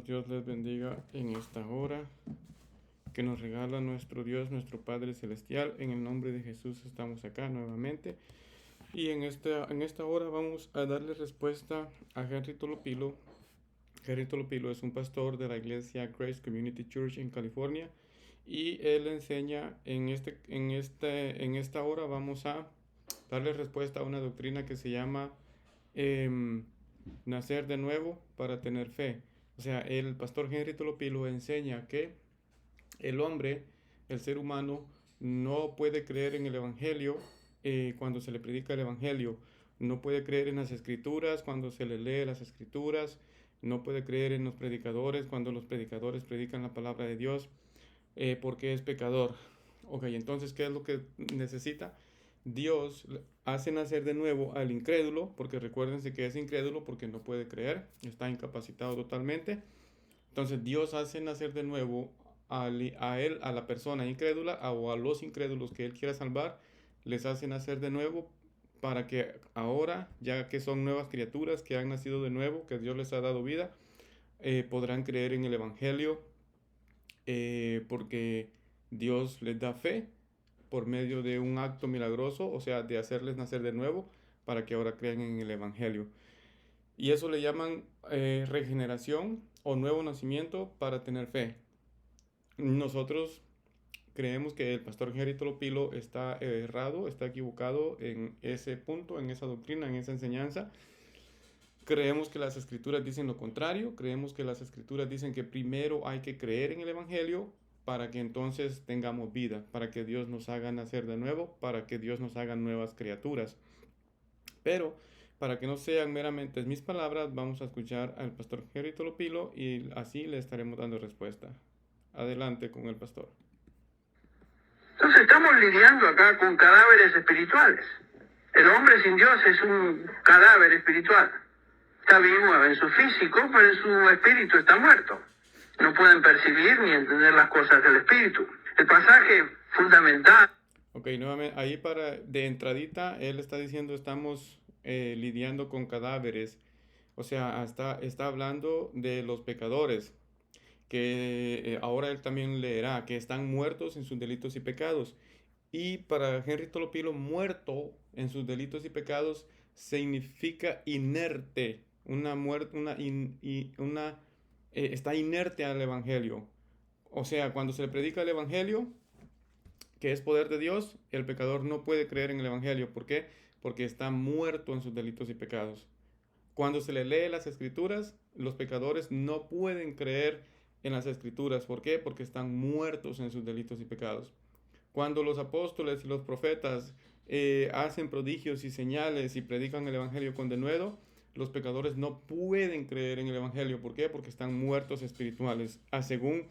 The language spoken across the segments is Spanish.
Dios les bendiga en esta hora que nos regala nuestro Dios, nuestro Padre Celestial. En el nombre de Jesús estamos acá nuevamente. Y en esta hora vamos a darle respuesta a Henry Tolopilo. Henry Tolopilo es un pastor de la iglesia Grace Community Church en California. Y él enseña en esta hora vamos a darle respuesta a una doctrina que se llama nacer de nuevo para tener fe. O sea, el pastor Henry Tolopilo enseña que el hombre, el ser humano, no puede creer en el Evangelio cuando se le predica el Evangelio. No puede creer en las Escrituras cuando se le lee las Escrituras. No puede creer en los predicadores cuando los predicadores predican la palabra de Dios, porque es pecador. Ok, entonces, ¿qué es lo que necesita? Dios hace nacer de nuevo al incrédulo, porque recuérdense que es incrédulo porque no puede creer, está incapacitado totalmente. Entonces Dios hace nacer de nuevo a la persona incrédula o a los incrédulos que Él quiera salvar, les hace nacer de nuevo para que ahora, ya que son nuevas criaturas que han nacido de nuevo, que Dios les ha dado vida, podrán creer en el Evangelio, porque Dios les da fe por medio de un acto milagroso, o sea, de hacerles nacer de nuevo para que ahora crean en el Evangelio. Y eso le llaman regeneración o nuevo nacimiento para tener fe. Nosotros creemos que el pastor Henry Tolopilo está errado, está equivocado en ese punto, en esa doctrina, en esa enseñanza. Creemos que las escrituras dicen lo contrario, creemos que las escrituras dicen que primero hay que creer en el Evangelio para que entonces tengamos vida, para que Dios nos haga nacer de nuevo, para que Dios nos haga nuevas criaturas. Pero para que no sean meramente mis palabras, vamos a escuchar al pastor Henry Tolopilo y así le estaremos dando respuesta. Adelante con el pastor. Entonces estamos lidiando acá con cadáveres espirituales. El hombre sin Dios es un cadáver espiritual. Está vivo en su físico, pero en su espíritu está muerto. No pueden percibir ni entender las cosas del espíritu. El pasaje fundamental. Ok, nuevamente, ahí de entradita, él está diciendo estamos lidiando con cadáveres. O sea, está hablando de los pecadores, que ahora él también leerá, que están muertos en sus delitos y pecados. Y para Henry Tolopilo, muerto en sus delitos y pecados significa inerte, está inerte al Evangelio. O sea, cuando se le predica el Evangelio, que es poder de Dios, el pecador no puede creer en el Evangelio. ¿Por qué? Porque está muerto en sus delitos y pecados. Cuando se le lee las Escrituras, los pecadores no pueden creer en las Escrituras. ¿Por qué? Porque están muertos en sus delitos y pecados. Cuando los apóstoles y los profetas hacen prodigios y señales y predican el Evangelio con denuedo, los pecadores no pueden creer en el Evangelio. ¿Por qué? Porque están muertos espirituales. Según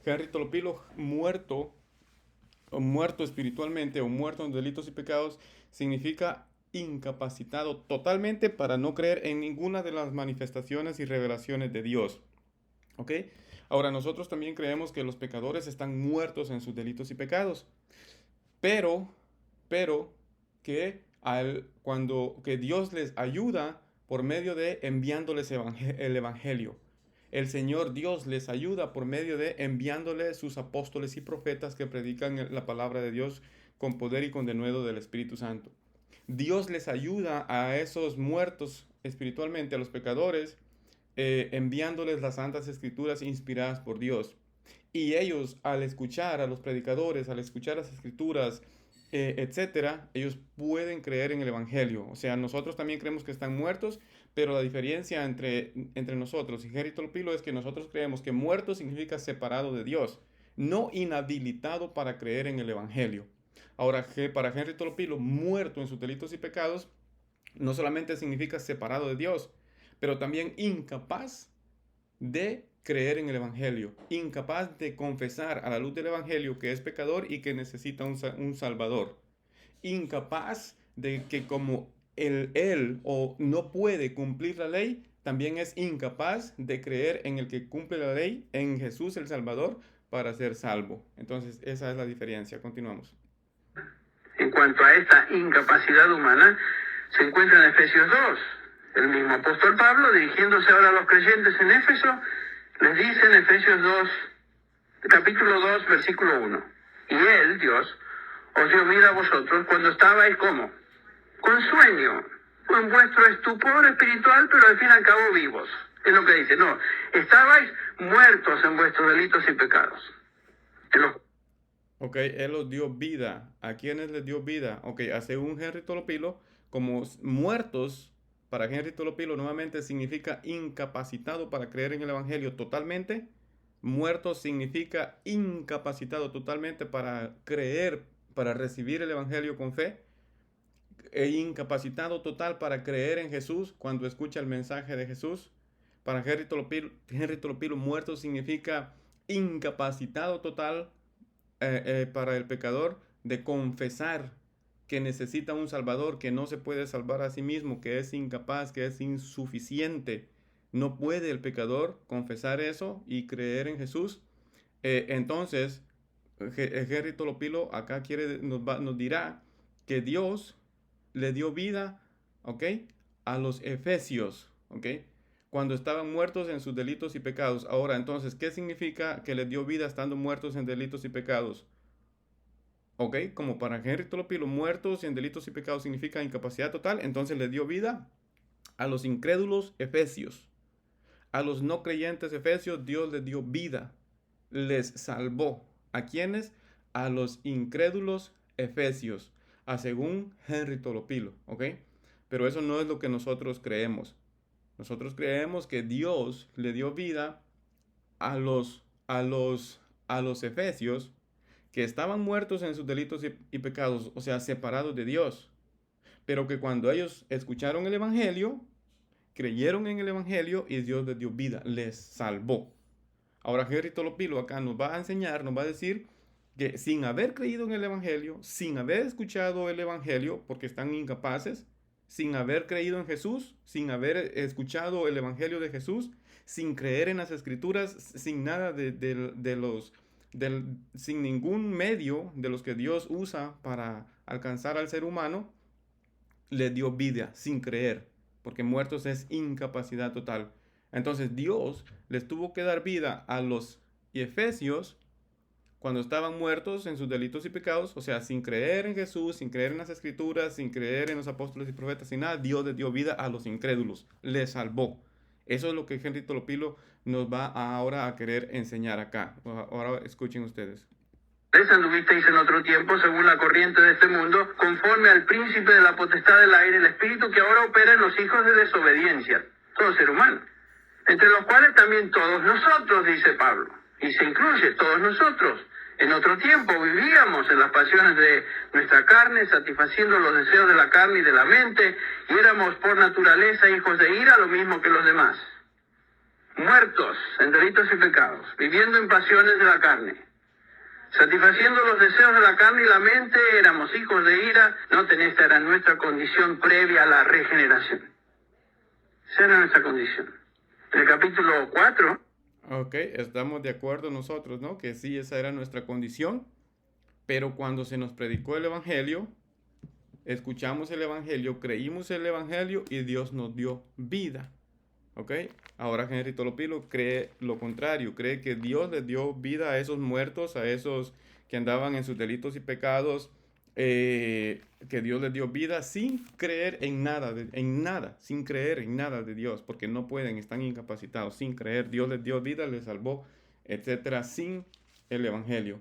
Henry Tolopilo, muerto espiritualmente o muerto en delitos y pecados significa incapacitado totalmente para no creer en ninguna de las manifestaciones y revelaciones de Dios. ¿Ok? Ahora, nosotros también creemos que los pecadores están muertos en sus delitos y pecados, pero que Dios les ayuda por medio de enviándoles el Evangelio. El Señor Dios les ayuda por medio de enviándoles sus apóstoles y profetas que predican la palabra de Dios con poder y con denuedo del Espíritu Santo. Dios les ayuda a esos muertos espiritualmente, a los pecadores, enviándoles las santas escrituras inspiradas por Dios. Y ellos, al escuchar a los predicadores, al escuchar las escrituras, etcétera, ellos pueden creer en el Evangelio. O sea, nosotros también creemos que están muertos, pero la diferencia entre nosotros y Henry Tolopilo es que nosotros creemos que muerto significa separado de Dios, no inhabilitado para creer en el Evangelio. Ahora, para Henry Tolopilo, muerto en sus delitos y pecados, no solamente significa separado de Dios, pero también incapaz de creer en el Evangelio, incapaz de confesar a la luz del Evangelio que es pecador y que necesita un Salvador, incapaz de que como él o no puede cumplir la ley, también es incapaz de creer en el que cumple la ley, en Jesús el Salvador, para ser salvo. Entonces, esa es la diferencia. Continuamos. En cuanto a esta incapacidad humana, se encuentra en Efesios 2. El mismo apóstol Pablo, dirigiéndose ahora a los creyentes en Éfeso, Les dice en Efesios 2, capítulo 2, versículo 1. Y Él, Dios, os dio vida a vosotros cuando estabais, ¿cómo? Con sueño, en vuestro estupor espiritual, pero al fin y al cabo vivos. Es lo que dice, no, estabais muertos en vuestros delitos y pecados. Ok, Él los dio vida. ¿A quiénes les dio vida? Ok, según Henry Tolopilo, como muertos, para Henry Tolopilo nuevamente significa incapacitado para creer en el Evangelio totalmente. Muerto significa incapacitado totalmente para creer, para recibir el Evangelio con fe. E incapacitado total para creer en Jesús cuando escucha el mensaje de Jesús. Para Henry Tolopilo, muerto significa incapacitado total para el pecador de confesar que necesita un salvador, que no se puede salvar a sí mismo, que es incapaz, que es insuficiente. No puede el pecador confesar eso y creer en Jesús. Entonces, Henry Tolopilo acá nos dirá que Dios le dio vida, ¿ok? A los efesios, ¿ok? Cuando estaban muertos en sus delitos y pecados. Ahora, entonces, ¿qué significa que les dio vida estando muertos en delitos y pecados? ¿Ok? Como para Henry Tolopilo, muertos en delitos y pecados significa incapacidad total. Entonces le dio vida a los incrédulos efesios. A los no creyentes efesios, Dios les dio vida. Les salvó. ¿A quiénes? A los incrédulos efesios. Según Henry Tolopilo, ¿ok? Pero eso no es lo que nosotros creemos. Nosotros creemos que Dios le dio vida a los efesios que estaban muertos en sus delitos y pecados, o sea, separados de Dios. Pero que cuando ellos escucharon el Evangelio, creyeron en el Evangelio y Dios les dio vida, les salvó. Ahora Henry Tolopilo acá nos va a enseñar, nos va a decir que sin haber creído en el Evangelio, sin haber escuchado el Evangelio, porque están incapaces, sin haber creído en Jesús, sin haber escuchado el Evangelio de Jesús, sin creer en las Escrituras, sin nada sin ningún medio de los que Dios usa para alcanzar al ser humano, le dio vida sin creer, porque muertos es incapacidad total. Entonces Dios les tuvo que dar vida a los efesios cuando estaban muertos en sus delitos y pecados, o sea, sin creer en Jesús, sin creer en las Escrituras, sin creer en los apóstoles y profetas, sin nada. Dios les dio vida a los incrédulos, les salvó. Eso es lo que Henry Tolopilo nos va ahora a querer enseñar acá. Ahora escuchen ustedes. Anduvisteis en otro tiempo según la corriente de este mundo, conforme al príncipe de la potestad del aire, el espíritu que ahora opera en los hijos de desobediencia, todo ser humano, entre los cuales también todos nosotros, dice Pablo, y se incluye todos nosotros. En otro tiempo vivíamos en las pasiones de nuestra carne, satisfaciendo los deseos de la carne y de la mente, y éramos por naturaleza hijos de ira, lo mismo que los demás. Muertos en delitos y pecados, viviendo en pasiones de la carne, satisfaciendo los deseos de la carne y la mente, éramos hijos de ira. Noten, esta era nuestra condición previa a la regeneración. Esa era nuestra condición. En el capítulo 4... Ok, estamos de acuerdo nosotros, ¿no? Que sí, esa era nuestra condición. Pero cuando se nos predicó el Evangelio, escuchamos el Evangelio, creímos el Evangelio y Dios nos dio vida. ¿Ok? Ahora Henry Tolopilo cree lo contrario, cree que Dios les dio vida a esos muertos, a esos que andaban en sus delitos y pecados, que Dios les dio vida sin creer en nada, sin creer en nada de Dios, porque no pueden, están incapacitados, sin creer. Dios les dio vida, les salvó, etcétera, sin el Evangelio.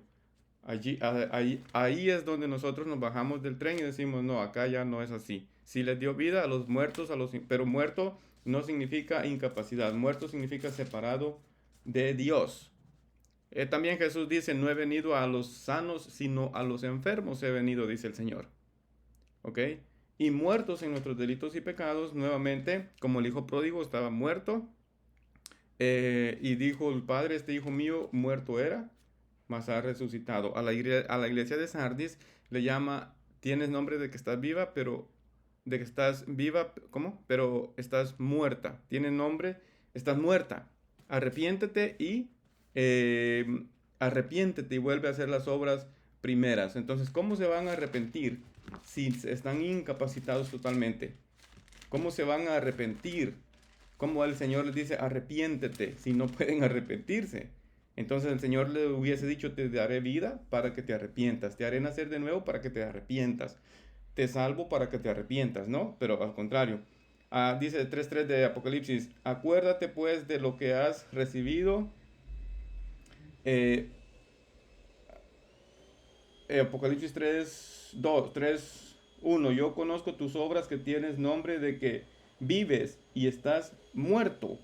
Ahí es donde nosotros nos bajamos del tren y decimos, no, acá ya no es así. Sí les dio vida a los muertos, pero muerto no significa incapacidad, muerto significa separado de Dios. También Jesús dice, no he venido a los sanos, sino a los enfermos he venido, dice el Señor. ¿Ok? Y muertos en nuestros delitos y pecados, nuevamente, como el hijo pródigo estaba muerto, y dijo el Padre, este hijo mío muerto era, mas ha resucitado. A la iglesia de Sardis le llama, tienes nombre de que estás viva, pero de que estás viva, ¿cómo? Pero estás muerta. Tiene nombre, estás muerta. Arrepiéntete y vuelve a hacer las obras primeras. Entonces, ¿cómo se van a arrepentir si están incapacitados totalmente? ¿Cómo se van a arrepentir? ¿Cómo el Señor les dice arrepiéntete si no pueden arrepentirse? Entonces el Señor le hubiese dicho, te daré vida para que te arrepientas, te haré nacer de nuevo para que te arrepientas, te salvo para que te arrepientas, ¿no? Pero al contrario, dice 3.3 de Apocalipsis, acuérdate pues de lo que has recibido. Apocalipsis 3.1, yo conozco tus obras, que tienes nombre de que vives y estás muerto.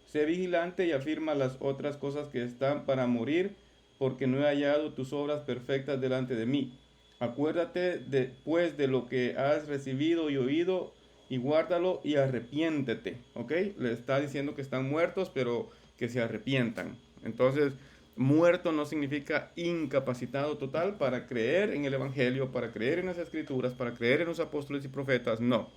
Sé vigilante y afirma las otras cosas que están para morir, porque no he hallado tus obras perfectas delante de mí. Acuérdate pues de lo que has recibido y oído, y guárdalo y arrepiéntete. ¿Ok? Le está diciendo que están muertos, pero que se arrepientan. Entonces, muerto no significa incapacitado total para creer en el Evangelio, para creer en las Escrituras, para creer en los apóstoles y profetas. No,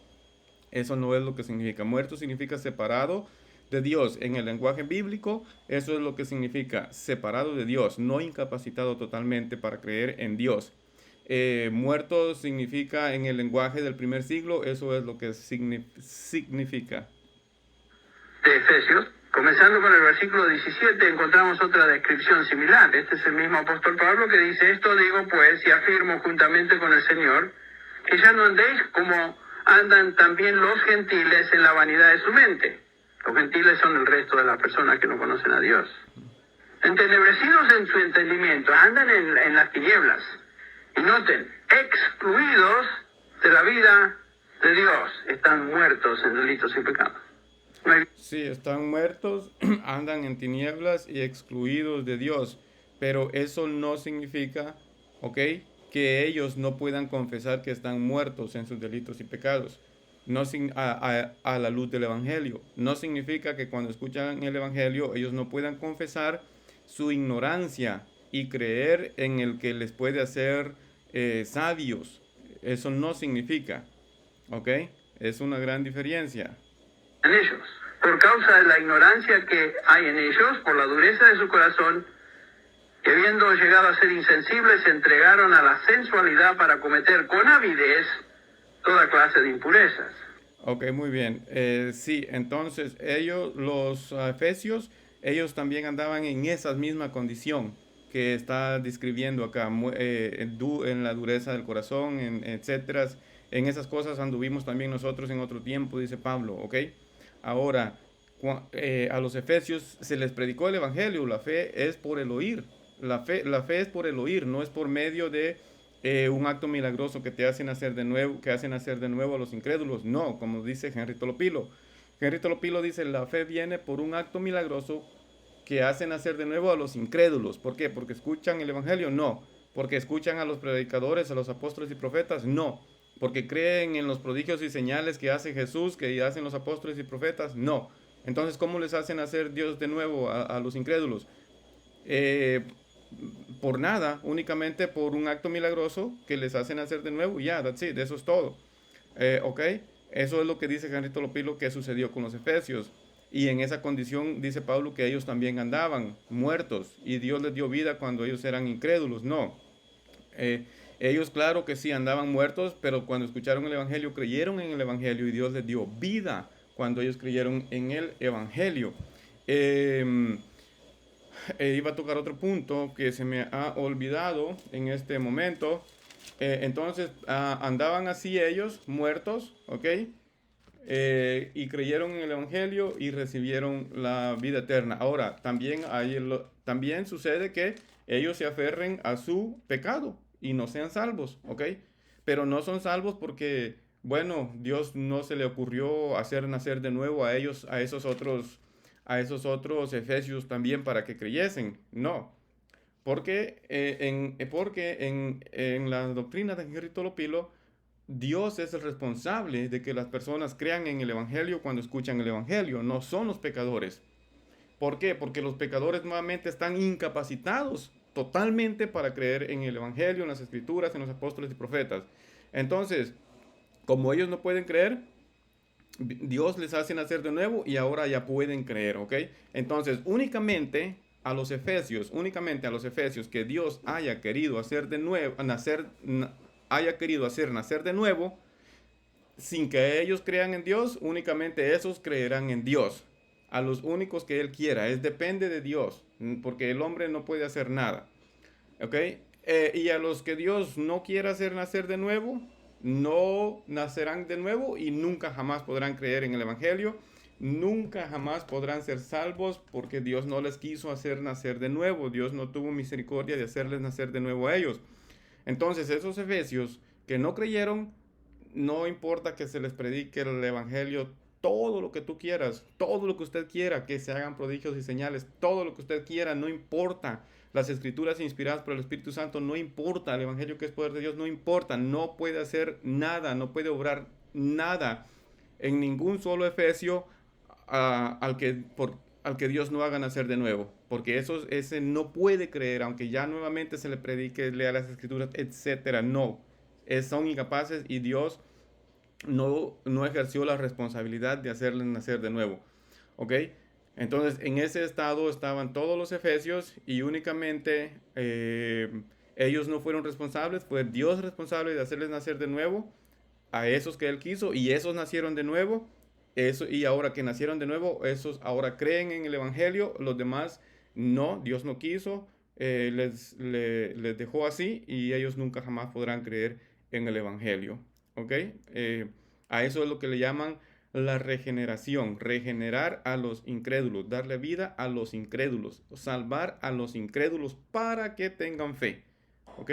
eso no es lo que significa. Muerto significa separado de Dios. En el lenguaje bíblico, eso es lo que significa separado de Dios, no incapacitado totalmente para creer en Dios. Muerto significa en el lenguaje del primer siglo, eso es lo que significa. De Efesios, comenzando con el versículo 17, encontramos otra descripción similar. Este es el mismo apóstol Pablo que dice, esto digo pues y afirmo juntamente con el Señor, que ya no andéis como andan también los gentiles en la vanidad de su mente. Los gentiles son el resto de las personas que no conocen a Dios. Entenebrecidos en su entendimiento, andan en las tinieblas. Y noten, excluidos de la vida de Dios, están muertos en delitos y pecados. No hay... Sí, están muertos, andan en tinieblas y excluidos de Dios. Pero eso no significa, ¿ok?, que ellos no puedan confesar que están muertos en sus delitos y pecados. No a la luz del Evangelio. No significa que cuando escuchan el Evangelio ellos no puedan confesar su ignorancia y creer en el que les puede hacer sabios. Eso no significa, ¿ok? Es una gran diferencia. En ellos, por causa de la ignorancia que hay en ellos, por la dureza de su corazón, que habiendo llegado a ser insensibles, se entregaron a la sensualidad para cometer con avidez toda clase de impurezas. Ok, muy bien. Sí, entonces ellos, los efesios, ellos también andaban en esa misma condición que está describiendo acá, en la dureza del corazón, etcétera. En esas cosas anduvimos también nosotros en otro tiempo, dice Pablo, ¿ok? Ahora, a los efesios se les predicó el Evangelio, la fe es por el oír. La fe es por el oír, no es por medio de un acto milagroso que te hacen hacer de nuevo, que hacen hacer de nuevo a los incrédulos. No, como dice Henry Tolopilo. Henry Tolopilo dice, la fe viene por un acto milagroso que hacen hacer de nuevo a los incrédulos. ¿Por qué? ¿Porque escuchan el Evangelio? No. ¿Porque escuchan a los predicadores, a los apóstoles y profetas? No. ¿Porque creen en los prodigios y señales que hace Jesús, que hacen los apóstoles y profetas? No. Entonces, ¿cómo les hacen hacer Dios de nuevo a los incrédulos? Por nada, únicamente por un acto milagroso que les hacen hacer de nuevo. Ya, that's it, eso es todo. ¿Ok? Eso es lo que dice Henry Tolopilo que sucedió con los efesios. Y en esa condición dice Pablo que ellos también andaban muertos y Dios les dio vida cuando ellos eran incrédulos. No. Ellos claro que sí andaban muertos, pero cuando escucharon el Evangelio creyeron en el Evangelio y Dios les dio vida cuando ellos creyeron en el Evangelio. Iba a tocar otro punto que se me ha olvidado en este momento. Entonces andaban así ellos, muertos, ¿ok? Y creyeron en el Evangelio y recibieron la vida eterna. Ahora, también sucede que ellos se aferren a su pecado y no sean salvos, ¿ok? Pero no son salvos porque, bueno, Dios no se le ocurrió hacer nacer de nuevo a ellos, a esos otros efesios también para que creyesen. No. Porque en la doctrina de Henry Tolopilo, Dios es el responsable de que las personas crean en el Evangelio cuando escuchan el Evangelio, no son los pecadores. ¿Por qué? Porque los pecadores nuevamente están incapacitados totalmente para creer en el Evangelio, en las Escrituras, en los apóstoles y profetas. Entonces, como ellos no pueden creer, Dios les hace nacer de nuevo y ahora ya pueden creer, ¿ok? Entonces, únicamente a los efesios que Dios haya querido hacer de nuevo, haya querido hacer nacer de nuevo, sin que ellos crean en Dios, únicamente esos creerán en Dios. A los únicos que Él quiera. Depende de Dios, porque el hombre no puede hacer nada. ¿Ok? Y a los que Dios no quiera hacer nacer de nuevo, no nacerán de nuevo y nunca jamás podrán creer en el Evangelio. Nunca jamás podrán ser salvos porque Dios no les quiso hacer nacer de nuevo. Dios no tuvo misericordia de hacerles nacer de nuevo a ellos. Entonces esos efesios que no creyeron, no importa que se les predique el Evangelio, todo lo que tú quieras, todo lo que usted quiera, que se hagan prodigios y señales, todo lo que usted quiera, no importa. Las escrituras inspiradas por el Espíritu Santo, no importa. El Evangelio que es poder de Dios, no importa. No puede hacer nada, no puede obrar nada en ningún solo efesio al que Dios no haga nacer de nuevo. Porque ese no puede creer, aunque ya nuevamente se le predique, lea las escrituras, etcétera. No, son incapaces y Dios no ejerció la responsabilidad de hacerles nacer de nuevo. ¿Ok? Entonces, en ese estado estaban todos los efesios y únicamente ellos no fueron responsables, fue Dios responsable de hacerles nacer de nuevo a esos que Él quiso y esos nacieron de nuevo. Y ahora que nacieron de nuevo, esos ahora creen en el Evangelio, los demás no, Dios no quiso, les dejó así y ellos nunca jamás podrán creer en el Evangelio. ¿Ok? A eso es lo que le llaman la regeneración, regenerar a los incrédulos, darle vida a los incrédulos, salvar a los incrédulos para que tengan fe. ¿Ok?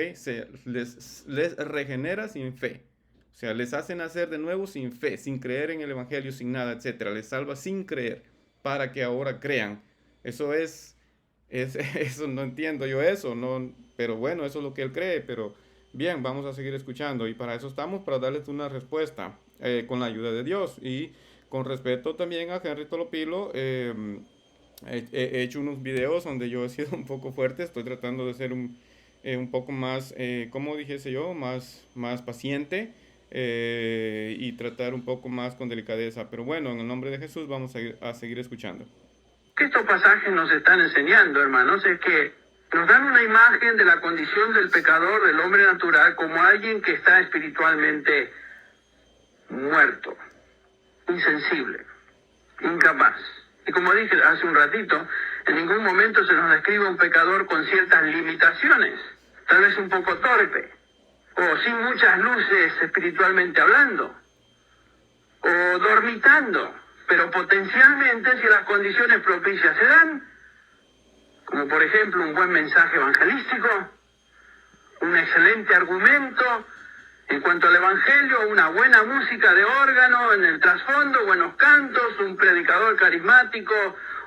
Les regenera sin fe. O sea, les hace nacer de nuevo sin fe, sin creer en el Evangelio, sin nada, etcétera. Les salva sin creer para que ahora crean. Eso eso no entiendo yo eso, no, pero bueno, eso es lo que él cree, pero bien, vamos a seguir escuchando y para eso estamos, para darles una respuesta con la ayuda de Dios y con respeto también a Henry Tolopilo. He hecho unos videos donde yo he sido un poco fuerte, estoy tratando de ser un poco más, como dijese yo, más paciente y tratar un poco más con delicadeza. Pero bueno, en el nombre de Jesús vamos a seguir escuchando. Que estos pasajes nos están enseñando, hermanos, es que nos dan una imagen de la condición del pecador, del hombre natural, como alguien que está espiritualmente muerto, insensible, incapaz. Y como dije hace un ratito, en ningún momento se nos describe un pecador con ciertas limitaciones, tal vez un poco torpe, o sin muchas luces espiritualmente hablando, o dormitando, pero potencialmente si las condiciones propicias se dan, como por ejemplo un buen mensaje evangelístico, un excelente argumento en cuanto al Evangelio, una buena música de órgano en el trasfondo, buenos cantos, un predicador carismático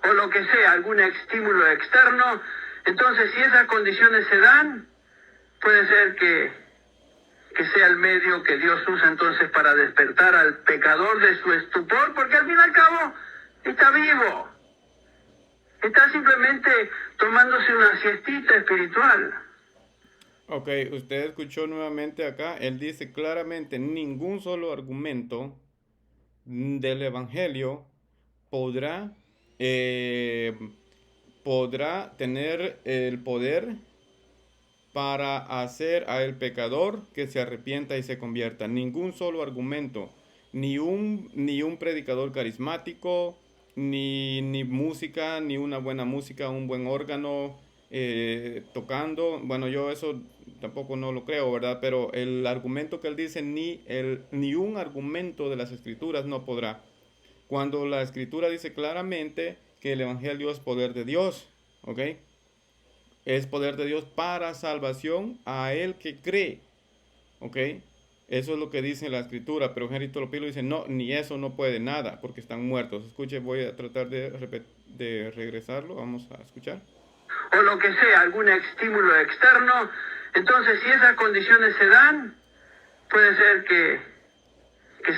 o lo que sea, algún estímulo externo. Entonces, si esas condiciones se dan, puede ser que sea el medio que Dios usa entonces para despertar al pecador de su estupor, porque al fin y al cabo está vivo. Está simplemente tomándose una siestita espiritual. Ok, usted escuchó nuevamente acá, él dice claramente, ningún solo argumento del Evangelio podrá tener el poder para hacer a el pecador que se arrepienta y se convierta. Ningún solo argumento, ni un predicador carismático, ni música, ni una buena música, un buen órgano tocando. Bueno, yo eso tampoco no lo creo, ¿verdad? Pero el argumento que él dice, ni un argumento de las escrituras no podrá. Cuando la escritura dice claramente que el evangelio es poder de Dios, ¿ok? Es poder de Dios para salvación a el que cree, ¿ok? Eso es lo que dice la escritura, pero Henry Tolopilo dice, no, ni eso no puede nada, porque están muertos. Escuche, voy a tratar de regresarlo, vamos a escuchar. O lo que sea, algún estímulo externo. Entonces, si esas condiciones se dan, puede ser que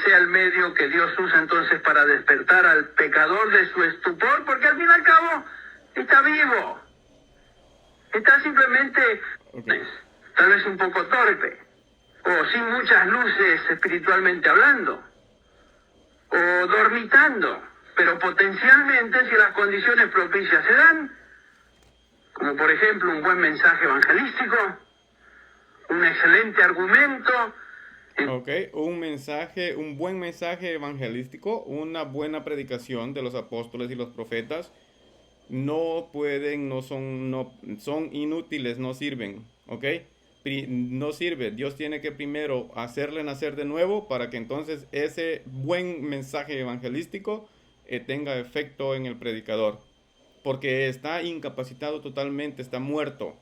sea el medio que Dios usa entonces para despertar al pecador de su estupor, porque al fin y al cabo está vivo. Está simplemente, tal vez un poco torpe, o sin muchas luces espiritualmente hablando, o dormitando, pero potencialmente si las condiciones propicias se dan, como por ejemplo un buen mensaje evangelístico, un excelente argumento Ok, un buen mensaje evangelístico, una buena predicación de los apóstoles y los profetas no pueden, no son inútiles, no sirven, ¿ok? No sirve. Dios tiene que primero hacerle nacer de nuevo para que entonces ese buen mensaje evangelístico tenga efecto en el predicador, porque está incapacitado totalmente, está muerto.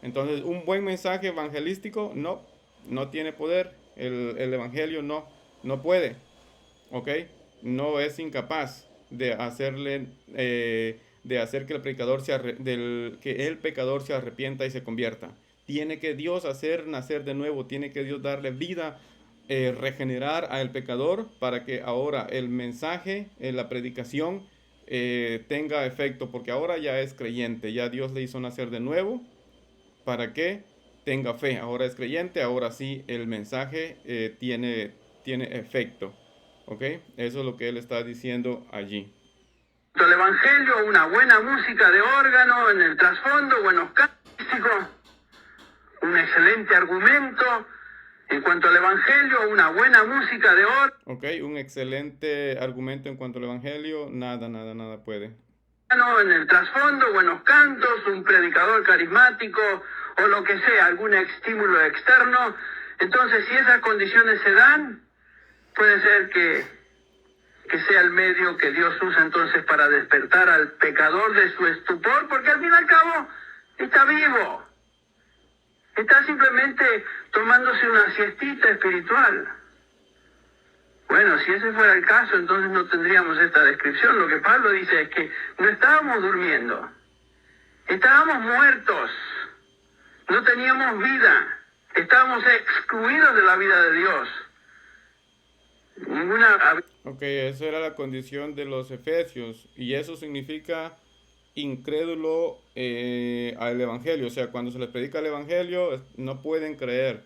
Entonces, un buen mensaje evangelístico no tiene poder. El evangelio no puede. ¿Ok? No es incapaz de hacerle, de hacer que el predicador que el pecador se arrepienta y se convierta. Tiene que Dios hacer nacer de nuevo, tiene que Dios darle vida, regenerar al pecador para que ahora el mensaje, la predicación, tenga efecto, porque ahora ya es creyente, ya Dios le hizo nacer de nuevo para que tenga fe. Ahora es creyente, ahora sí el mensaje tiene efecto. ¿Ok? Eso es lo que él está diciendo allí. El Evangelio, una buena música de órgano en el trasfondo, buenos cánticos, un excelente argumento. En cuanto al Evangelio, una buena música de ¿Ok? Un excelente argumento en cuanto al Evangelio. Nada puede. órgano en el trasfondo, buenos cantos, un predicador carismático o lo que sea, algún estímulo externo. Entonces, si esas condiciones se dan, puede ser que sea el medio que Dios usa entonces para despertar al pecador de su estupor, porque al fin y al cabo está vivo, está simplemente tomándose una siestita espiritual. Bueno, si ese fuera el caso, entonces no tendríamos esta descripción. Lo que Pablo dice es que no estábamos durmiendo, estábamos muertos, no teníamos vida, estábamos excluidos de la vida de Dios. Ninguna. Ok, esa era la condición de los efesios. Y eso significa incrédulo al Evangelio. O sea, cuando se les predica el Evangelio, no pueden creer.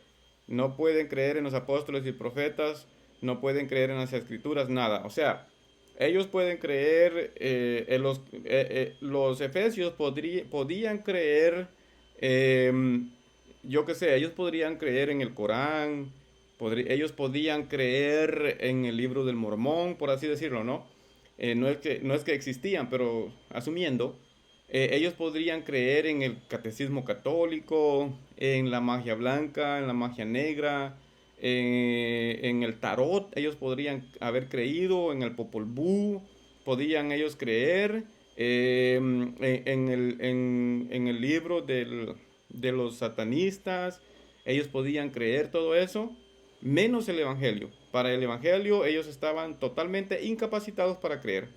No pueden creer en los apóstoles y profetas. No pueden creer en las escrituras, nada. O sea, ellos pueden creer, los efesios podían creer, yo qué sé, ellos podrían creer en el Corán, ellos podían creer en el libro del Mormón, por así decirlo, ¿no? No es que existían, pero asumiendo, ellos podrían creer en el catecismo católico, en la magia blanca, en la magia negra, en el tarot, ellos podrían haber creído, en el Popol Vuh, podían ellos creer, en el libro de los satanistas, ellos podían creer todo eso, menos el Evangelio. Para el Evangelio ellos estaban totalmente incapacitados para creer.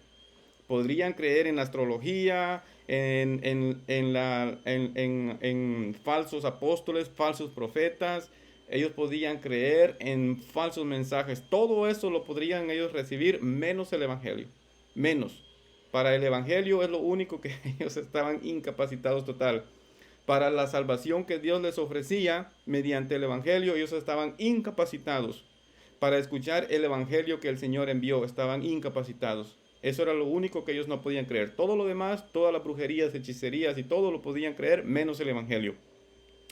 Podrían creer en la astrología, en falsos apóstoles, falsos profetas. Ellos podían creer en falsos mensajes. Todo eso lo podrían ellos recibir menos el Evangelio. Menos. Para el Evangelio es lo único que ellos estaban incapacitados total. Para la salvación que Dios les ofrecía mediante el Evangelio, ellos estaban incapacitados. Para escuchar el Evangelio que el Señor envió, estaban incapacitados. Eso era lo único que ellos no podían creer. Todo lo demás, todas las brujerías, hechicerías y todo lo podían creer, menos el Evangelio.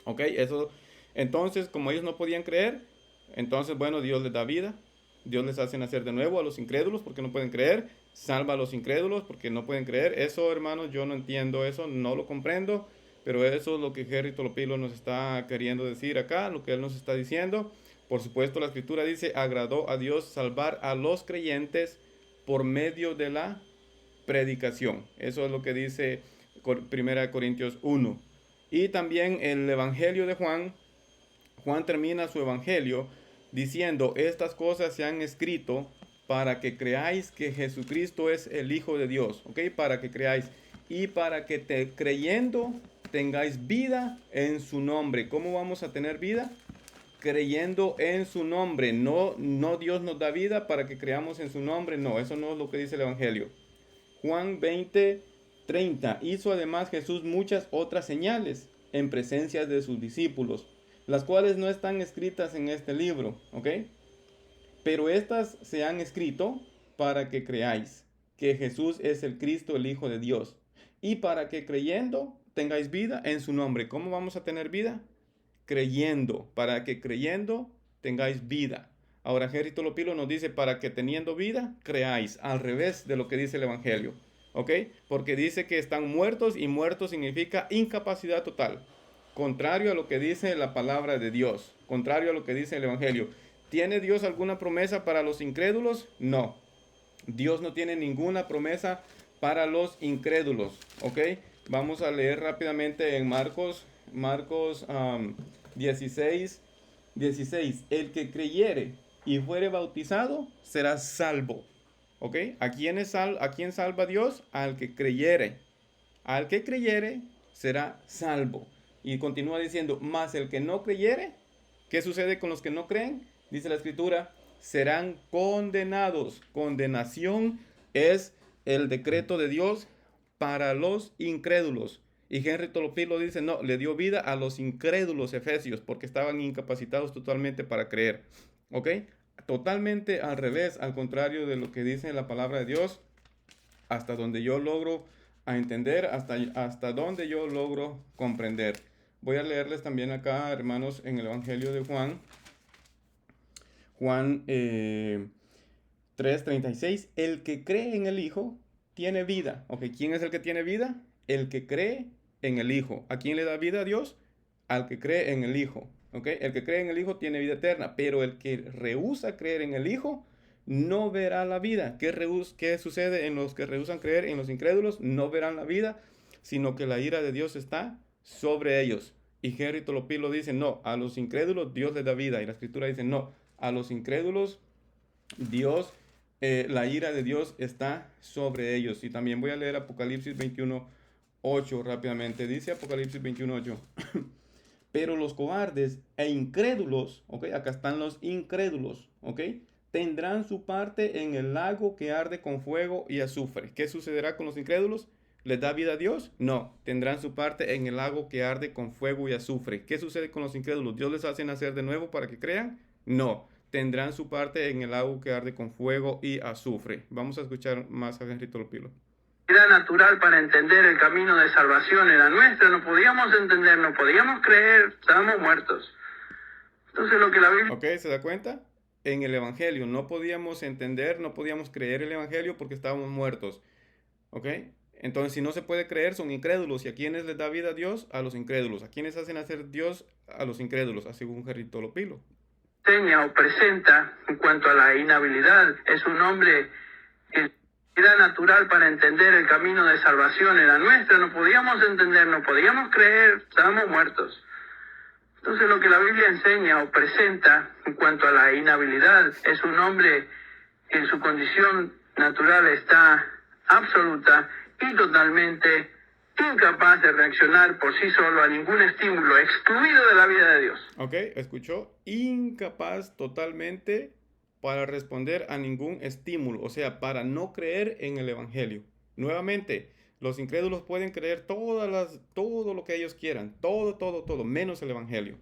¿Ok? Eso. Entonces, como ellos no podían creer, entonces, bueno, Dios les da vida. Dios les hace nacer de nuevo a los incrédulos porque no pueden creer. Salva a los incrédulos porque no pueden creer. Eso, hermanos, yo no entiendo eso, no lo comprendo. Pero eso es lo que Gerry Tolopilo nos está queriendo decir acá, lo que él nos está diciendo. Por supuesto, la escritura dice, agradó a Dios salvar a los creyentes por medio de la predicación. Eso es lo que dice 1 Corintios 1. Y también el Evangelio de Juan, Juan termina su Evangelio diciendo, estas cosas se han escrito para que creáis que Jesucristo es el Hijo de Dios, ¿ok? Para que creáis y para que creyendo tengáis vida en su nombre. ¿Cómo vamos a tener vida? Creyendo en su nombre. No Dios nos da vida para que creamos en su nombre. No, eso no es lo que dice el Evangelio. Juan 20:30. Hizo además Jesús muchas otras señales en presencia de sus discípulos, las cuales no están escritas en este libro, ¿ok? Pero estas se han escrito para que creáis que Jesús es el Cristo, el Hijo de Dios, y para que creyendo tengáis vida en su nombre. ¿Cómo vamos a tener vida? Creyendo, para que creyendo tengáis vida. Ahora Henry Tolopilo nos dice para que teniendo vida, creáis, al revés de lo que dice el Evangelio. ¿Ok? Porque dice que están muertos y muerto significa incapacidad total. Contrario a lo que dice la palabra de Dios, contrario a lo que dice el Evangelio. ¿Tiene Dios alguna promesa para los incrédulos? No. Dios no tiene ninguna promesa para los incrédulos. ¿Ok? Vamos a leer rápidamente en Marcos 16. El que creyere y fuere bautizado será salvo. ¿Ok? ¿A quién salva Dios? Al que creyere. Al que creyere será salvo. Y continúa diciendo, mas el que no creyere, ¿qué sucede con los que no creen? Dice la escritura, serán condenados. Condenación es el decreto de Dios para los incrédulos. Y Henry Tolopilo dice, no, le dio vida a los incrédulos efesios porque estaban incapacitados totalmente para creer. ¿Ok? Totalmente al revés, al contrario de lo que dice la palabra de Dios, hasta donde yo logro entender, hasta donde yo logro comprender. Voy a leerles también acá, hermanos, en el Evangelio de Juan. Juan 3:36. El que cree en el Hijo tiene vida. ¿Ok? ¿Quién es el que tiene vida? El que cree en el Hijo. ¿A quién le da vida a Dios? Al que cree en el Hijo. ¿Ok? El que cree en el Hijo tiene vida eterna, pero el que rehúsa creer en el Hijo no verá la vida. ¿Qué sucede en los que rehúsan creer, en los incrédulos? No verán la vida, sino que la ira de Dios está sobre ellos. Y Henry Tolopilo dice, no, a los incrédulos Dios les da vida. Y la escritura dice, no, a los incrédulos Dios, la ira de Dios está sobre ellos. Y también voy a leer Apocalipsis 21:8 rápidamente. Dice Apocalipsis 21:8. Pero los cobardes e incrédulos, ¿ok? Acá están los incrédulos, ¿ok? Tendrán su parte en el lago que arde con fuego y azufre. ¿Qué sucederá con los incrédulos? ¿Les da vida a Dios? No. Tendrán su parte en el lago que arde con fuego y azufre. ¿Qué sucede con los incrédulos? ¿Dios les hace nacer de nuevo para que crean? No. Tendrán su parte en el lago que arde con fuego y azufre. Vamos a escuchar más a Henry Tolopilo. Era natural para entender el camino de salvación era nuestra, no podíamos entender, no podíamos creer, estábamos muertos. Entonces lo que la Biblia... ¿Ok? ¿Se da cuenta? En el Evangelio no podíamos entender, no podíamos creer el Evangelio porque estábamos muertos. ¿Ok? Entonces, si no se puede creer, son incrédulos. ¿Y a quiénes les da vida a Dios? A los incrédulos. ¿A quiénes hacen hacer Dios? A los incrédulos, según Henry Tolopilo. Enseña o presenta en cuanto a la inhabilidad, es un hombre que era natural para entender el camino de salvación era nuestra, no podíamos entender, no podíamos creer, estábamos muertos. Entonces lo que la Biblia enseña o presenta en cuanto a la inhabilidad es un hombre que en su condición natural está absoluta y totalmente incapaz de reaccionar por sí solo a ningún estímulo, excluido de la vida de Dios. Ok, escuchó, incapaz totalmente para responder a ningún estímulo, o sea, para no creer en el Evangelio. Nuevamente, los incrédulos pueden creer todo lo que ellos quieran, todo, menos el Evangelio.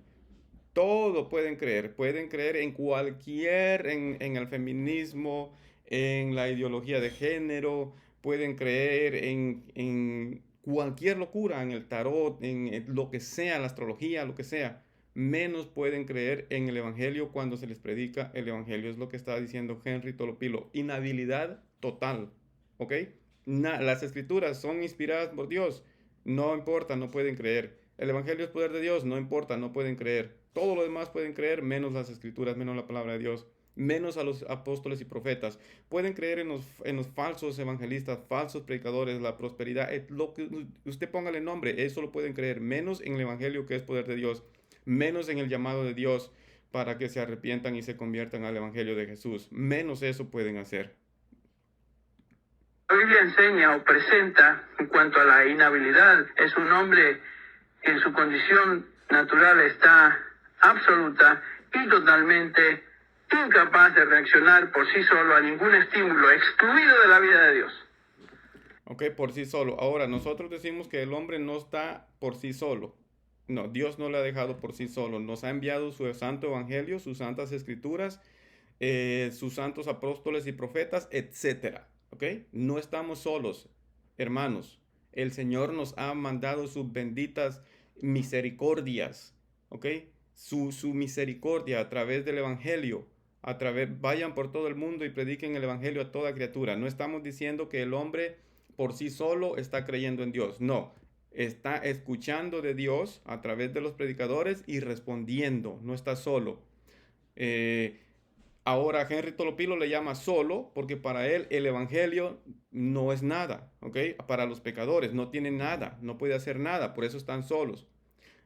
Todo pueden creer en cualquier, en el feminismo, en la ideología de género, pueden creer en cualquier locura, en el tarot, en lo que sea, la astrología, lo que sea. Menos pueden creer en el Evangelio cuando se les predica el Evangelio. Es lo que está diciendo Henry Tolopilo. Inhabilidad total. ¿Ok? Las escrituras son inspiradas por Dios. No importa, no pueden creer. El Evangelio es poder de Dios. No importa, no pueden creer. Todo lo demás pueden creer, menos las escrituras, menos la palabra de Dios, menos a los apóstoles y profetas. Pueden creer en los falsos evangelistas, falsos predicadores, la prosperidad, lo que usted póngale nombre, eso lo pueden creer, menos en el Evangelio que es poder de Dios, menos en el llamado de Dios para que se arrepientan y se conviertan al Evangelio de Jesús. Menos eso pueden hacer. La Biblia enseña o presenta en cuanto a la inhabilidad, es un hombre que en su condición natural está absoluta y totalmente incapaz de reaccionar por sí solo a ningún estímulo, excluido de la vida de Dios. Ok, por sí solo. Ahora, nosotros decimos que el hombre no está por sí solo. No, Dios no le ha dejado por sí solo. Nos ha enviado su santo evangelio, sus santas escrituras, sus santos apóstoles y profetas, etcétera. ¿Ok? No estamos solos, hermanos. El Señor nos ha mandado sus benditas misericordias. ¿Ok? su misericordia a través del Evangelio. Vayan por todo el mundo y prediquen el Evangelio a toda criatura. No estamos diciendo que el hombre por sí solo está creyendo en Dios. No, está escuchando de Dios a través de los predicadores y respondiendo. No está solo. Ahora Henry Tolopilo le llama solo porque para él el Evangelio no es nada, ¿ok? Para los pecadores no tienen nada, no puede hacer nada, por eso están solos.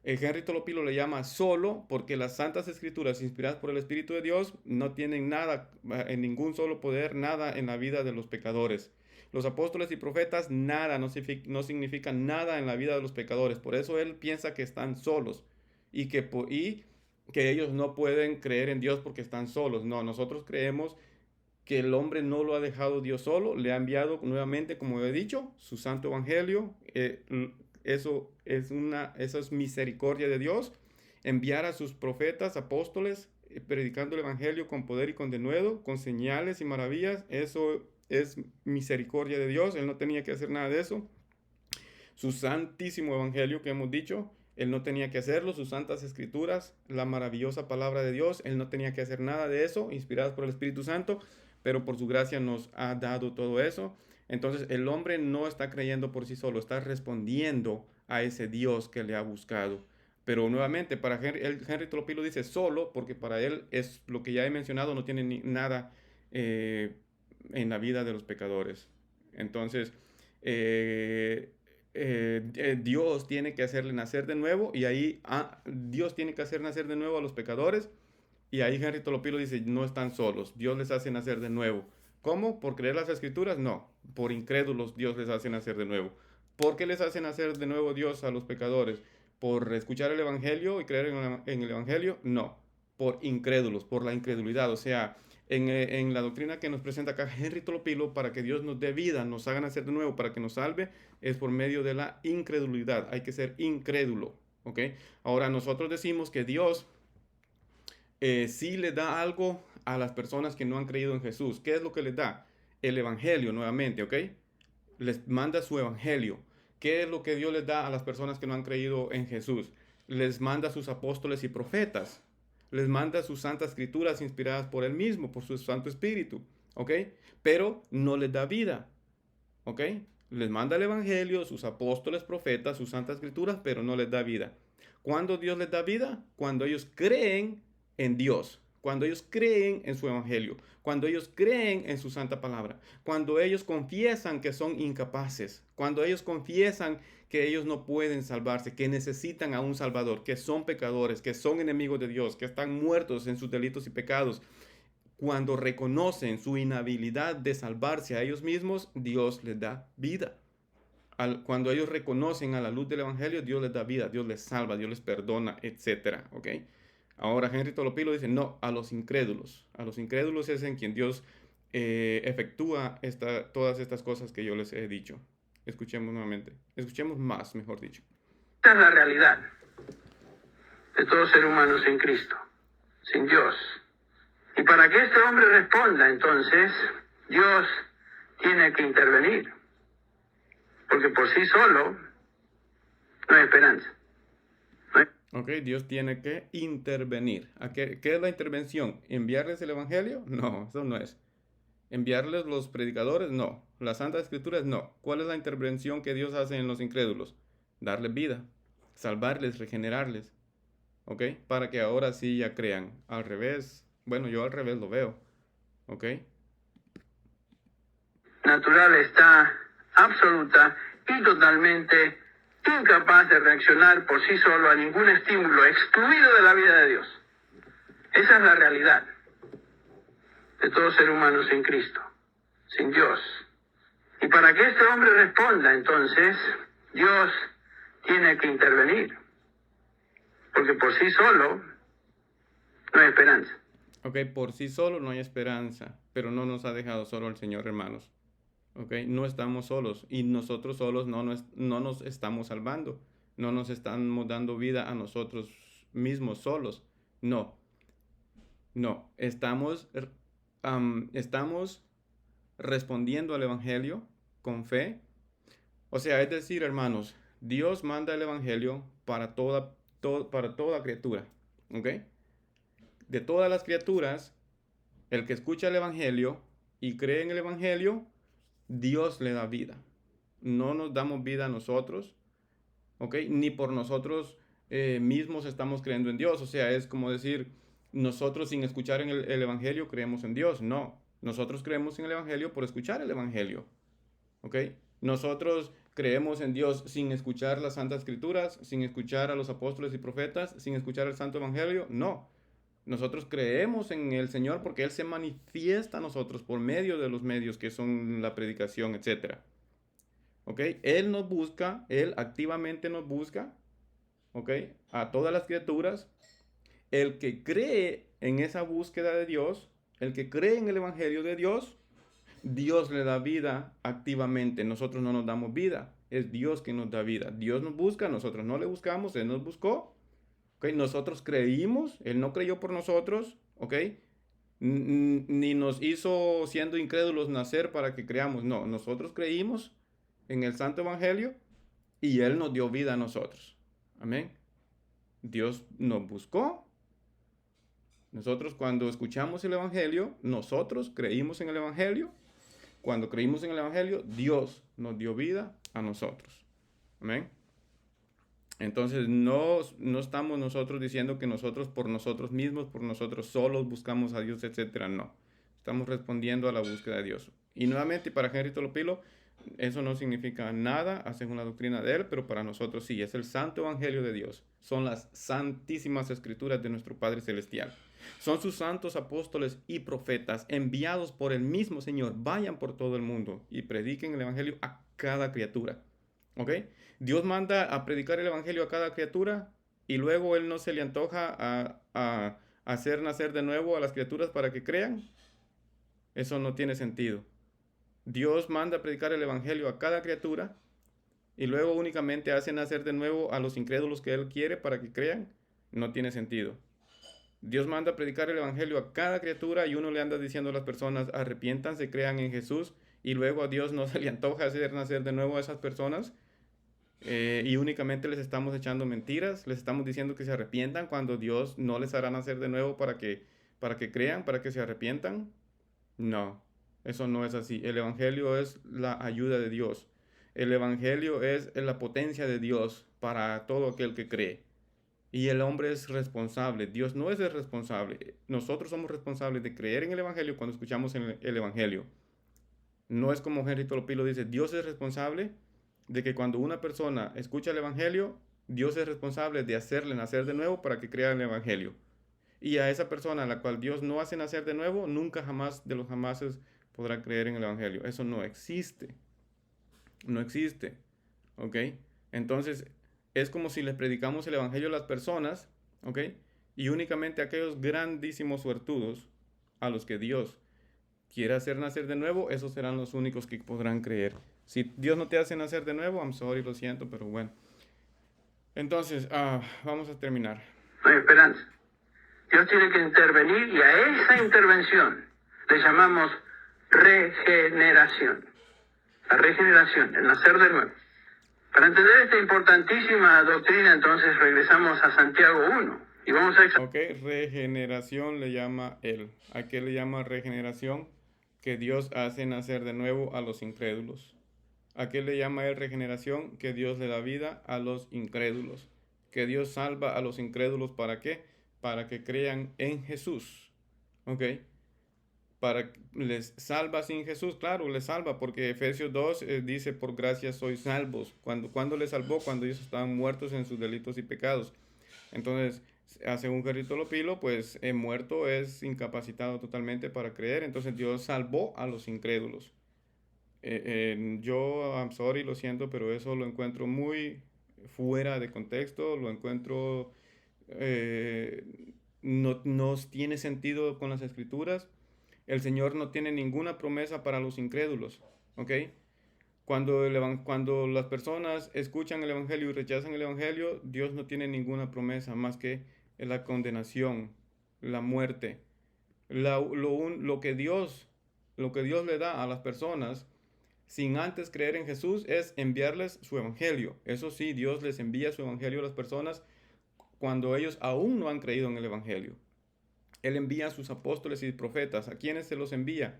Henry Tolopilo le llama solo porque las Santas Escrituras inspiradas por el Espíritu de Dios no tienen nada, en ningún solo poder, nada en la vida de los pecadores. Los apóstoles y profetas nada, no significan nada en la vida de los pecadores. Por eso él piensa que están solos y que ellos no pueden creer en Dios porque están solos. No, nosotros creemos que el hombre no lo ha dejado Dios solo, le ha enviado nuevamente, como he dicho, su santo evangelio. Eso es misericordia de Dios, enviar a sus profetas, apóstoles, predicando el evangelio con poder y con denuedo, con señales y maravillas. Eso es misericordia de Dios. Él no tenía que hacer nada de eso. Su santísimo evangelio que hemos dicho, él no tenía que hacerlo. Sus santas escrituras, la maravillosa palabra de Dios, él no tenía que hacer nada de eso, inspiradas por el Espíritu Santo, pero por su gracia nos ha dado todo eso. Entonces el hombre no está creyendo por sí solo, está respondiendo a ese Dios que le ha buscado. Pero nuevamente, para Henry Tolopilo dice solo, porque para él es lo que ya he mencionado, no tiene nada en la vida de los pecadores. Entonces, Dios tiene que hacerle nacer de nuevo, y ahí Dios tiene que hacer nacer de nuevo a los pecadores, y ahí Henry Tolopilo dice, no están solos, Dios les hace nacer de nuevo. ¿Cómo? ¿Por creer las escrituras? No, por incrédulos Dios les hace nacer de nuevo. ¿Por qué les hace nacer de nuevo Dios a los pecadores? ¿Por escuchar el evangelio y creer en el evangelio? No, por incrédulos, por la incredulidad. O sea, en la doctrina que nos presenta acá Henry Tolopilo, para que Dios nos dé vida, nos haga nacer de nuevo, para que nos salve, es por medio de la incredulidad. Hay que ser incrédulo, ¿ok? Ahora nosotros decimos que Dios sí le da algo a las personas que no han creído en Jesús. ¿Qué es lo que les da? El evangelio nuevamente, ¿ok? Les manda su evangelio. ¿Qué es lo que Dios les da a las personas que no han creído en Jesús? Les manda sus apóstoles y profetas. Les manda sus santas escrituras inspiradas por Él mismo, por su Santo Espíritu, ¿ok? Pero no les da vida, ¿ok? Les manda el evangelio, sus apóstoles, profetas, sus santas escrituras, pero no les da vida. ¿Cuándo Dios les da vida? Cuando ellos creen en Dios, cuando ellos creen en su evangelio, cuando ellos creen en su santa palabra, cuando ellos confiesan que son incapaces, cuando ellos confiesan que ellos no pueden salvarse, que necesitan a un Salvador, que son pecadores, que son enemigos de Dios, que están muertos en sus delitos y pecados. Cuando reconocen su inhabilidad de salvarse a ellos mismos, Dios les da vida. Cuando ellos reconocen a la luz del evangelio, Dios les da vida, Dios les salva, Dios les perdona, etc. ¿Ok? Ahora Henry Tolopilo dice, no, a los incrédulos. A los incrédulos es en quien Dios efectúa todas estas cosas que yo les he dicho. Escuchemos nuevamente. Escuchemos más, mejor dicho. Esta es la realidad de todo ser humano sin Cristo, sin Dios. Y para que este hombre responda, entonces, Dios tiene que intervenir. Porque por sí solo no hay esperanza. Ok, Dios tiene que intervenir. ¿Qué es la intervención? ¿Enviarles el evangelio? No, eso no es. ¿Enviarles los predicadores? No. ¿Las santas escrituras? No. ¿Cuál es la intervención que Dios hace en los incrédulos? Darles vida, salvarles, regenerarles. ¿Ok? Para que ahora sí ya crean. Al revés, bueno, yo al revés lo veo. ¿Ok? Natural está absoluta y totalmente incapaz de reaccionar por sí solo a ningún estímulo, excluido de la vida de Dios. Esa es la realidad de todo ser humano sin Cristo, sin Dios. Y para que este hombre responda, entonces, Dios tiene que intervenir. Porque por sí solo no hay esperanza. Ok, por sí solo no hay esperanza, pero no nos ha dejado solo el Señor, hermanos. Ok, no estamos solos, y nosotros solos no nos estamos salvando, no nos estamos dando vida a nosotros mismos solos. No, estamos respondiendo al evangelio con fe. O sea, es decir, hermanos, Dios manda el evangelio para toda criatura. ¿Ok? De todas las criaturas, el que escucha el Evangelio y cree en el Evangelio, Dios le da vida. No nos damos vida a nosotros, ¿ok? Ni por nosotros mismos estamos creyendo en Dios. O sea, es como decir, nosotros sin escuchar en el Evangelio creemos en Dios. No, nosotros creemos en el Evangelio por escuchar el Evangelio, ¿ok? Nosotros creemos en Dios sin escuchar las Santas Escrituras, sin escuchar a los apóstoles y profetas, sin escuchar el Santo Evangelio. No, nosotros creemos en el Señor porque Él se manifiesta a nosotros por medio de los medios que son la predicación, etc. ¿Ok? Él nos busca, Él activamente nos busca, ¿ok? A todas las criaturas. El que cree en esa búsqueda de Dios, el que cree en el Evangelio de Dios, Dios le da vida activamente. Nosotros no nos damos vida, es Dios que nos da vida. Dios nos busca, nosotros no le buscamos, Él nos buscó. ¿Ok? Nosotros creímos, Él no creyó por nosotros, ¿ok? Ni nos hizo siendo incrédulos nacer para que creamos. No, nosotros creímos en el Santo Evangelio y Él nos dio vida a nosotros. Amén. Dios nos buscó. Nosotros cuando escuchamos el Evangelio, nosotros creímos en el Evangelio. Cuando creímos en el Evangelio, Dios nos dio vida a nosotros. Amén. Entonces no estamos nosotros diciendo que nosotros por nosotros mismos, por nosotros solos buscamos a Dios, etcétera. No. Estamos respondiendo a la búsqueda de Dios. Y nuevamente, para Henry Tolopilo, eso no significa nada según la doctrina de él, pero para nosotros sí, es el santo evangelio de Dios. Son las santísimas escrituras de nuestro Padre Celestial. Son sus santos apóstoles y profetas enviados por el mismo Señor. Vayan por todo el mundo y prediquen el evangelio a cada criatura. ¿Ok? Dios manda a predicar el evangelio a cada criatura y luego Él no se le antoja a hacer nacer de nuevo a las criaturas para que crean. Eso no tiene sentido. Dios manda a predicar el evangelio a cada criatura y luego únicamente hace nacer de nuevo a los incrédulos que Él quiere para que crean. No tiene sentido. Dios manda a predicar el evangelio a cada criatura y uno le anda diciendo a las personas, arrepiéntanse, crean en Jesús, y luego a Dios no se le antoja hacer nacer de nuevo a esas personas. Y únicamente les estamos echando mentiras, les estamos diciendo que se arrepientan cuando Dios no les hará nacer de nuevo para que crean, para que se arrepientan. No, eso no es así. El evangelio es la ayuda de Dios. El evangelio es la potencia de Dios para todo aquel que cree. Y el hombre es responsable. Dios no es el responsable. Nosotros somos responsables de creer en el evangelio cuando escuchamos el evangelio. No es como Henry Tolopilo dice, Dios es responsable de que cuando una persona escucha el evangelio, Dios es responsable de hacerle nacer de nuevo para que crea el evangelio. Y a esa persona a la cual Dios no hace nacer de nuevo, nunca jamás de los jamases podrá creer en el evangelio. Eso no existe. No existe. ¿Ok? Entonces, es como si les predicamos el evangelio a las personas, ¿ok? Y únicamente a aquellos grandísimos suertudos a los que Dios quiere hacer nacer de nuevo, esos serán los únicos que podrán creer. Si Dios no te hace nacer de nuevo, I'm sorry, lo siento, pero bueno. Entonces, vamos a terminar. No hay esperanza. Dios tiene que intervenir y a esa intervención le llamamos regeneración. La regeneración, el nacer de nuevo. Para entender esta importantísima doctrina, entonces regresamos a Santiago 1 y vamos a Ok, regeneración le llama él. ¿A qué le llama regeneración? Que Dios hace nacer de nuevo a los incrédulos. ¿A qué le llama él regeneración? Que Dios le da vida a los incrédulos. Que Dios salva a los incrédulos, ¿para qué? Para que crean en Jesús. ¿Ok? Les salva sin Jesús, claro, les salva, porque Efesios 2 dice, por gracia sois salvos. ¿Cuándo les salvó? Cuando ellos estaban muertos en sus delitos y pecados. Entonces, según Henry Tolopilo, pues muerto es incapacitado totalmente para creer. Entonces Dios salvó a los incrédulos. Yo, I'm sorry, lo siento, pero eso lo encuentro muy fuera de contexto, lo encuentro, no tiene sentido con las escrituras. El Señor no tiene ninguna promesa para los incrédulos, ¿ok? Cuando las personas escuchan el Evangelio y rechazan el Evangelio, Dios no tiene ninguna promesa más que la condenación, la muerte. Lo que Dios le da a las personas sin antes creer en Jesús es enviarles su Evangelio. Eso sí, Dios les envía su Evangelio a las personas cuando ellos aún no han creído en el Evangelio. Él envía a sus apóstoles y profetas. ¿A quiénes se los envía?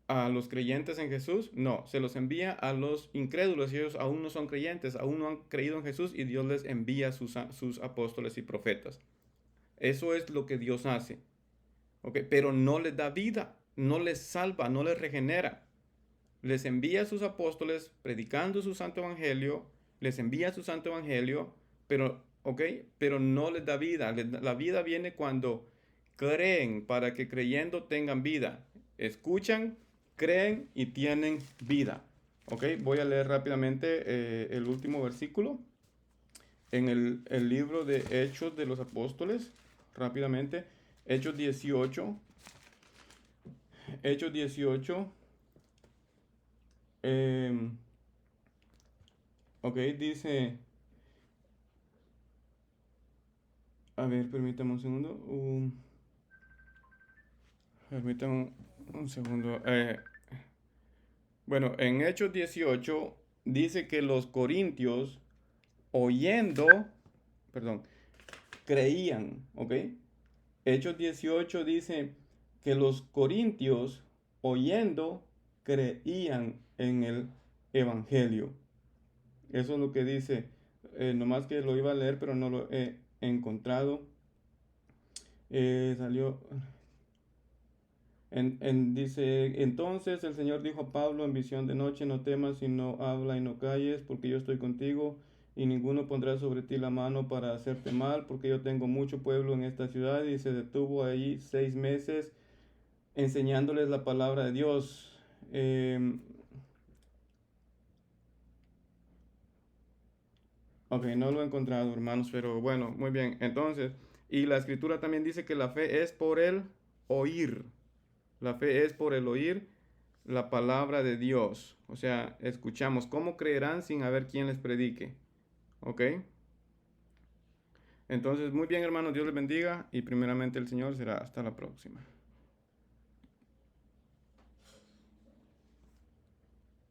¿A los creyentes en Jesús? No, se los envía a los incrédulos. Ellos aún no son creyentes, aún no han creído en Jesús y Dios les envía a sus apóstoles y profetas. Eso es lo que Dios hace. ¿Okay? Pero no les da vida, no les salva, no les regenera. Les envía a sus apóstoles predicando su santo evangelio, les envía su santo evangelio, pero no les da vida. La vida viene cuando creen, para que creyendo tengan vida. Escuchan, creen y tienen vida. ¿Ok? Voy a leer rápidamente el último versículo en el libro de Hechos de los Apóstoles, rápidamente. Hechos 18. Hechos 18. Ok, dice... A ver, permítame un segundo. Permítame un segundo. Bueno, en Hechos 18 dice que los corintios creían, ¿ok? Hechos 18 dice que los corintios oyendo creían en el evangelio. Eso es lo que dice. Nomás que lo iba a leer, pero no lo he encontrado. Dice, entonces el Señor dijo a Pablo en visión de noche, no temas, sino habla y no calles, porque yo estoy contigo, y ninguno pondrá sobre ti la mano para hacerte mal, porque yo tengo mucho pueblo en esta ciudad. Y se detuvo ahí 6 meses enseñándoles la palabra de Dios. Ok, no lo he encontrado, hermanos, pero bueno, muy bien. Entonces, y la escritura también dice que la fe es por el oír. La fe es por el oír la palabra de Dios. O sea, escuchamos. ¿Cómo creerán sin haber quien les predique? ¿Ok? Entonces, muy bien, hermanos, Dios les bendiga y primeramente el Señor será hasta la próxima.